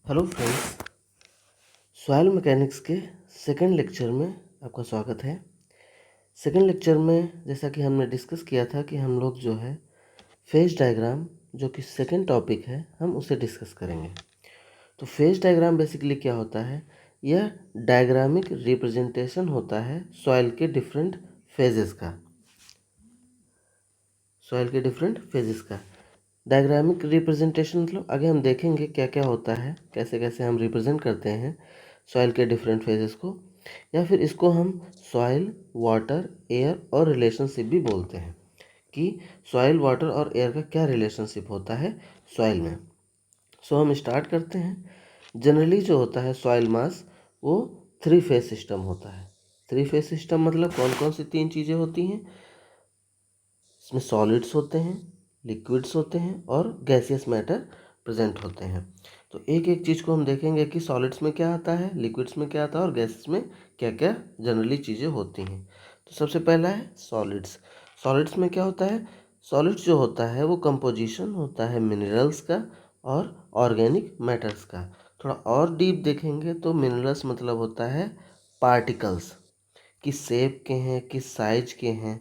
Hello friends, soil mechanics के second lecture में आपका स्वागत है। सेकंड लेक्चर में जैसा कि हमने डिस्कस किया था कि हम लोग जो है फेज डायग्राम, जो कि सेकंड टॉपिक है, हम उसे डिस्कस करेंगे। तो फेज डायग्राम बेसिकली क्या होता है? यह डायग्रामिक रिप्रेजेंटेशन होता है सॉइल के डिफरेंट फेजेस का। डायग्रामिक रिप्रेजेंटेशन मतलब आगे हम देखेंगे क्या क्या होता है, कैसे कैसे हम रिप्रेजेंट करते हैं सॉइल के डिफरेंट फेजेस को, या फिर इसको हम सॉइल, वाटर, एयर और रिलेशनशिप भी बोलते हैं कि सॉइल, वाटर और एयर का क्या रिलेशनशिप होता है सॉइल में। सो हम स्टार्ट करते हैं। जनरली जो होता है सॉइल मास, वो 3 फेज सिस्टम होता है। 3 फेज सिस्टम मतलब कौन कौन सी 3 चीज़ें होती हैं? इसमें सॉलिड्स होते हैं, लिक्विड्स होते हैं और गैसियस मैटर प्रेजेंट होते हैं। तो एक एक चीज़ को हम देखेंगे कि सॉलिड्स में क्या आता है, लिक्विड्स में क्या आता है और गैसेस में क्या क्या जनरली चीज़ें होती हैं। तो सबसे पहला है सॉलिड्स। सॉलिड्स में क्या होता है? सॉलिड्स जो होता है वो कंपोजिशन होता है मिनरल्स का और ऑर्गेनिक मैटर्स का। थोड़ा और डीप देखेंगे तो मिनरल्स मतलब होता है पार्टिकल्स, किस शेप के हैं, किस साइज के हैं।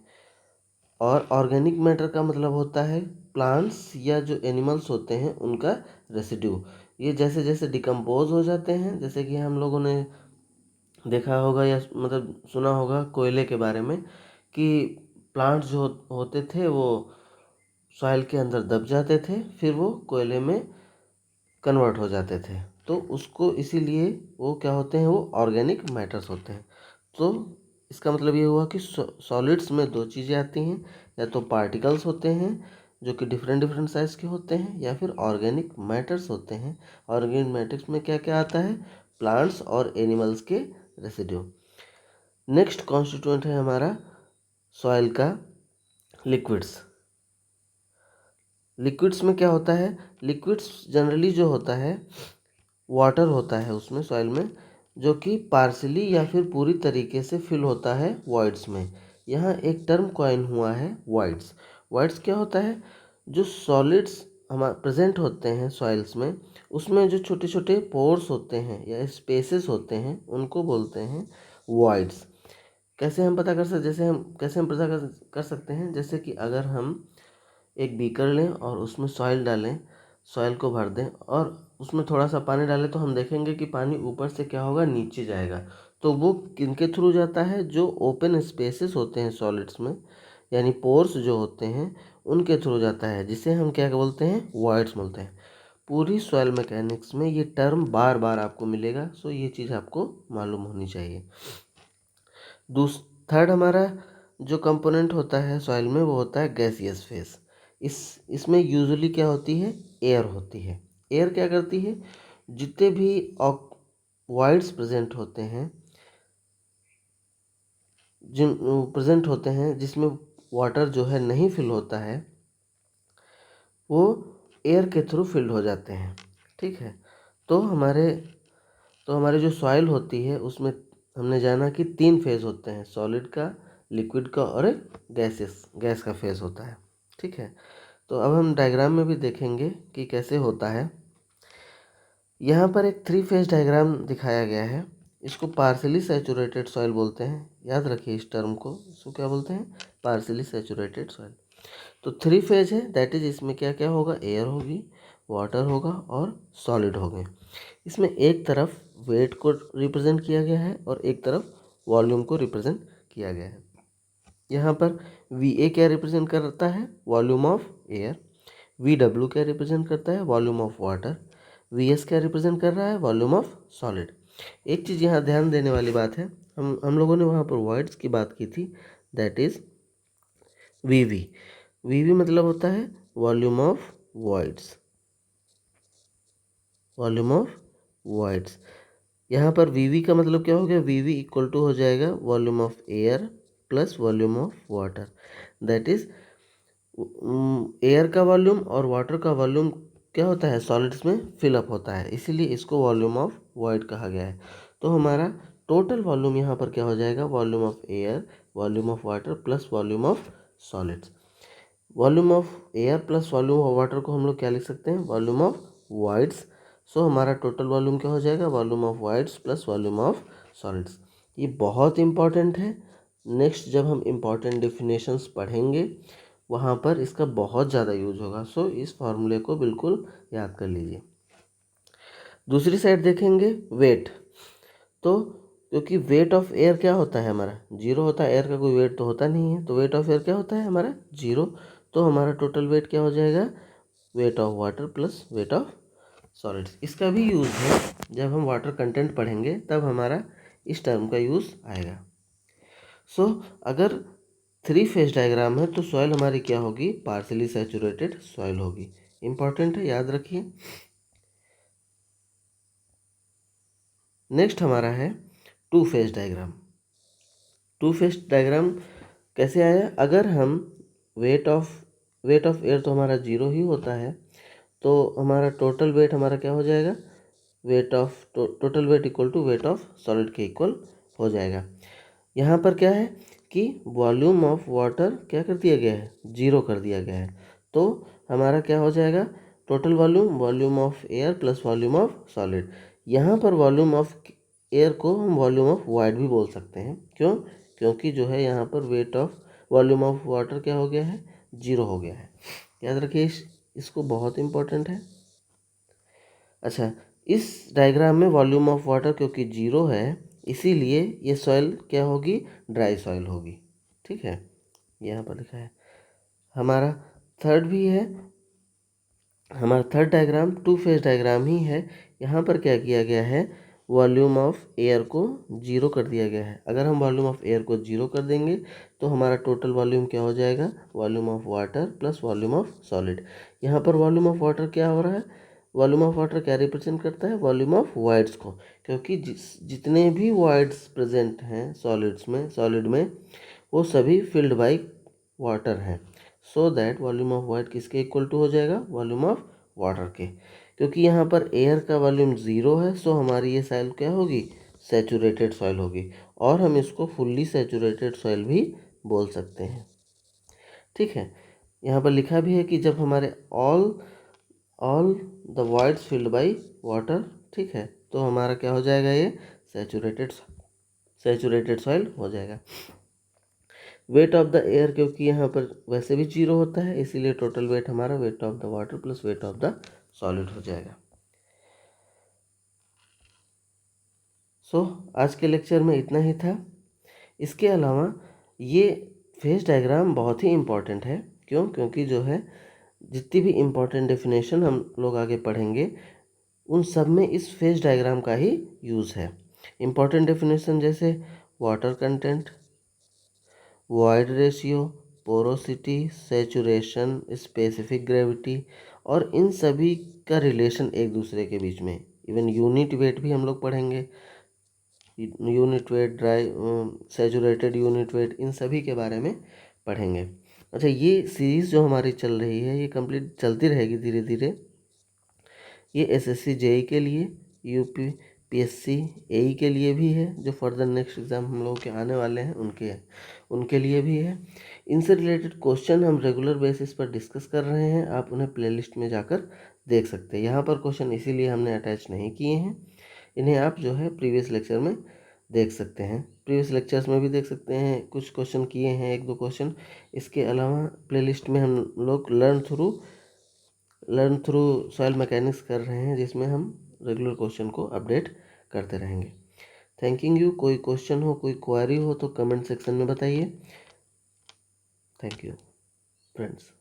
और ऑर्गेनिक मैटर का मतलब होता है प्लांट्स या जो एनिमल्स होते हैं उनका रेसिड्यू। ये जैसे जैसे डिकम्पोज हो जाते हैं, जैसे कि हम लोगों ने देखा होगा या मतलब सुना होगा कोयले के बारे में कि प्लांट्स जो होते थे वो सॉइल के अंदर दब जाते थे, फिर वो कोयले में कन्वर्ट हो जाते थे। तो उसको इसीलिए वो क्या होते हैं, वो ऑर्गेनिक मैटर्स होते हैं। तो इसका मतलब ये हुआ कि सॉलिड्स में 2 चीज़ें आती हैं, या तो पार्टिकल्स होते हैं जो कि डिफरेंट डिफरेंट साइज के होते हैं, या फिर ऑर्गेनिक मैटर्स होते हैं। ऑर्गेनिक मैटर्स में क्या क्या आता है? प्लांट्स और एनिमल्स के रेसिड्यू। नेक्स्ट कॉन्स्टिट्यूएंट है हमारा सॉइल का लिक्विड्स। लिक्विड्स में क्या होता है? लिक्विड्स जनरली जो होता है वाटर होता है उसमें, सॉइल में, जो कि पार्शली या फिर पूरी तरीके से फिल होता है वॉइड्स में। यहाँ एक टर्म कॉइन हुआ है वॉइड्स। वॉइड्स क्या होता है? जो सॉलिड्स हमारे प्रेजेंट होते हैं सॉइल्स में, उसमें जो छोटे छोटे पोर्स होते हैं या स्पेसेस होते हैं उनको बोलते हैं वॉइड्स। कैसे हम पता कर सकते कैसे हम पता कर सकते हैं? जैसे कि अगर हम एक बीकर लें और उसमें सॉइल डालें, सॉइल को भर दें और उसमें थोड़ा सा पानी डालें, तो हम देखेंगे कि पानी ऊपर से क्या होगा, नीचे जाएगा। तो वो किनके थ्रू जाता है? जो ओपन स्पेसेस होते हैं सॉलिड्स में, यानी पोर्स जो होते हैं उनके थ्रू जाता है, जिसे हम क्या बोलते हैं? वॉइड्स बोलते हैं। पूरी सॉइल मैकेनिक्स में ये टर्म बार बार आपको मिलेगा, सो ये चीज़ आपको मालूम होनी चाहिए। थर्ड हमारा जो कंपोनेंट होता है सॉइल में वो होता है गैसियस फेस। इसमें यूजुअली क्या होती है? एयर होती है। एयर क्या करती है? जितने भी वॉइड्स प्रेजेंट होते हैं, जिसमें वाटर जो है नहीं फिल होता है, वो एयर के थ्रू फिल्ड हो जाते हैं। ठीक है। तो हमारे जो सॉइल होती है उसमें हमने जाना कि 3 फेज होते हैं, सॉलिड का, लिक्विड का और एक गैस का फेज होता है। ठीक है। तो अब हम डायग्राम में भी देखेंगे कि कैसे होता है। यहाँ पर एक 3 फेज डायग्राम दिखाया गया है। इसको पार्शियली सैचुरेटेड सॉइल बोलते हैं। याद रखिए इस टर्म को। इसको क्या बोलते हैं? Partially saturated soil. तो 3 फेज है, दैट इज इसमें क्या क्या होगा? एयर होगी, वाटर होगा और सॉलिड होंगे। इसमें एक तरफ वेट को रिप्रेजेंट किया गया है और एक तरफ वॉल्यूम को रिप्रेजेंट किया गया है। यहाँ पर वी ए क्या रिप्रेजेंट करता है? Volume of air. V W क्या रिप्रेजेंट करता है? Volume of water. V S क्या रिप्रेजेंट कर रहा है? Volume of solid. एक चीज़ यहाँ ध्यान देने वाली बात है, हम लोगों ने वहाँ पर वॉइड्स की बात की थी, that is V V. V V मतलब होता है volume of voids. Volume of voids. यहाँ पर वी वी का मतलब क्या हो गया? वी वी इक्वल टू हो जाएगा volume of air plus volume of water. That is air का वॉल्यूम और वाटर का वॉल्यूम क्या होता है? सॉलिड्स में फिलअप होता है, इसीलिए इसको वॉल्यूम ऑफ वॉइड कहा गया है। तो हमारा टोटल वॉल्यूम यहाँ पर क्या हो जाएगा? Volume of air, volume of water plus volume of solids. Volume of air plus volume of water को हम लोग क्या लिख सकते हैं? Volume of voids. सो हमारा टोटल वॉल्यूम क्या हो जाएगा, volume of wides plus volume of solids. ये बहुत इंपॉर्टेंट है। नेक्स्ट जब हम इम्पॉर्टेंट डेफिनेशंस पढ़ेंगे वहाँ पर इसका बहुत ज़्यादा यूज होगा। सो इस फॉर्मूले को बिल्कुल याद कर लीजिए। दूसरी साइड देखेंगे वेट। तो क्योंकि वेट ऑफ एयर क्या होता है हमारा, जीरो होता है। एयर का कोई वेट तो होता नहीं है, तो वेट ऑफ एयर क्या होता है हमारा, जीरो। तो हमारा टोटल वेट क्या हो जाएगा, weight of water plus weight of solids. इसका भी यूज़ है, जब हम वाटर कंटेंट पढ़ेंगे तब हमारा इस टर्म का यूज़ आएगा। सो अगर थ्री फेज डायग्राम है तो सॉइल हमारी क्या होगी, पार्शियली सैचुरेटेड सॉइल होगी। इंपॉर्टेंट है, याद रखिए। नेक्स्ट हमारा है to phase diagram. Two phase diagram कैसे आया, अगर हम वेट ऑफ एयर तो हमारा जीरो ही होता है, तो हमारा टोटल वेट हमारा क्या हो जाएगा, weight of total weight equal to weight of solid के इक्वल हो जाएगा। यहाँ पर क्या है कि वॉल्यूम ऑफ वाटर क्या कर दिया गया है, जीरो कर दिया गया है। तो हमारा क्या हो जाएगा, total volume of air plus volume of solid. यहाँ पर वॉल्यूम ऑफ एयर को हम वॉल्यूम ऑफ वाइड भी बोल सकते हैं। क्यों, क्योंकि जो है यहाँ पर weight of volume of water क्या हो गया है, जीरो हो गया है। याद रखिए इसको, बहुत इंपॉर्टेंट है। अच्छा, इस डायग्राम में वॉल्यूम ऑफ वाटर क्योंकि जीरो है, इसीलिए ये सॉइल क्या होगी, ड्राई सॉइल होगी। ठीक है, यहाँ पर लिखा है। हमारा थर्ड भी है, हमारा third diagram two phase diagram ही है। यहाँ पर क्या किया गया है, वॉल्यूम ऑफ एयर को जीरो कर दिया गया है। अगर हम वॉल्यूम ऑफ एयर को जीरो कर देंगे तो हमारा टोटल वॉल्यूम क्या हो जाएगा, volume of water plus volume of solid. यहाँ पर वॉल्यूम ऑफ वाटर क्या हो रहा है, वॉल्यूम ऑफ वाटर क्या रिप्रेजेंट करता है, वॉल्यूम ऑफ वाइड्स को। क्योंकि जितने भी वाइड्स प्रेजेंट हैं सॉलिड में वो सभी फिल्ड बाई वाटर हैं। So that volume of wide किसके इक्वल टू हो जाएगा, वॉल्यूम ऑफ वाटर के। क्योंकि यहाँ पर एयर का वॉल्यूम ज़ीरो है, सो हमारी ये सॉइल क्या होगी, सैचुरेटेड सॉइल होगी। और हम इसको फुल्ली सैचुरेटेड सॉइल भी बोल सकते हैं। ठीक है, यहाँ पर लिखा भी है कि जब हमारे all the wides field by water, ठीक है, तो हमारा क्या हो जाएगा, ये सैचुरेटेड सॉइल हो जाएगा। वेट ऑफ द एयर क्योंकि यहाँ पर वैसे भी जीरो होता है, इसीलिए टोटल वेट हमारा weight of the water plus weight of the solid हो जाएगा। सो आज के लेक्चर में इतना ही था। इसके अलावा ये फेज डायग्राम बहुत ही इम्पॉर्टेंट है। क्यों, क्योंकि जो है जितनी भी इम्पॉर्टेंट डेफिनेशन हम लोग आगे पढ़ेंगे उन सब में इस फेज डायग्राम का ही यूज़ है। इम्पॉर्टेंट डेफिनेशन जैसे water content, void ratio, porosity, saturation, specific gravity, और इन सभी का रिलेशन एक दूसरे के बीच में। इवन यूनिट वेट भी हम लोग पढ़ेंगे, unit weight, dry saturated unit weight, इन सभी के बारे में पढ़ेंगे। अच्छा, ये सीरीज़ जो हमारी चल रही है ये कंप्लीट चलती रहेगी धीरे धीरे। ये एसएससी जेई के लिए, यूपी पीएससी एई के लिए भी है, जो फर्दर नेक्स्ट एग्ज़ाम हम लोगों के आने वाले हैं उनके लिए भी है। इनसे रिलेटेड क्वेश्चन हम रेगुलर बेसिस पर डिस्कस कर रहे हैं, आप उन्हें प्लेलिस्ट में जाकर देख सकते हैं। यहाँ पर क्वेश्चन इसीलिए हमने अटैच नहीं किए हैं, इन्हें आप जो है प्रीवियस लेक्चर में देख सकते हैं, प्रीवियस लेक्चर्स में भी देख सकते हैं। कुछ क्वेश्चन किए हैं, एक दो क्वेश्चन। इसके अलावा प्लेलिस्ट में हम लोग लर्न थ्रू सॉइल मैकेनिक्स कर रहे हैं, जिसमें हम रेगुलर क्वेश्चन को अपडेट करते रहेंगे। Thanking you. कोई क्वेश्चन हो, कोई क्वेरी हो तो कमेंट सेक्शन में बताइए। Thank you friends.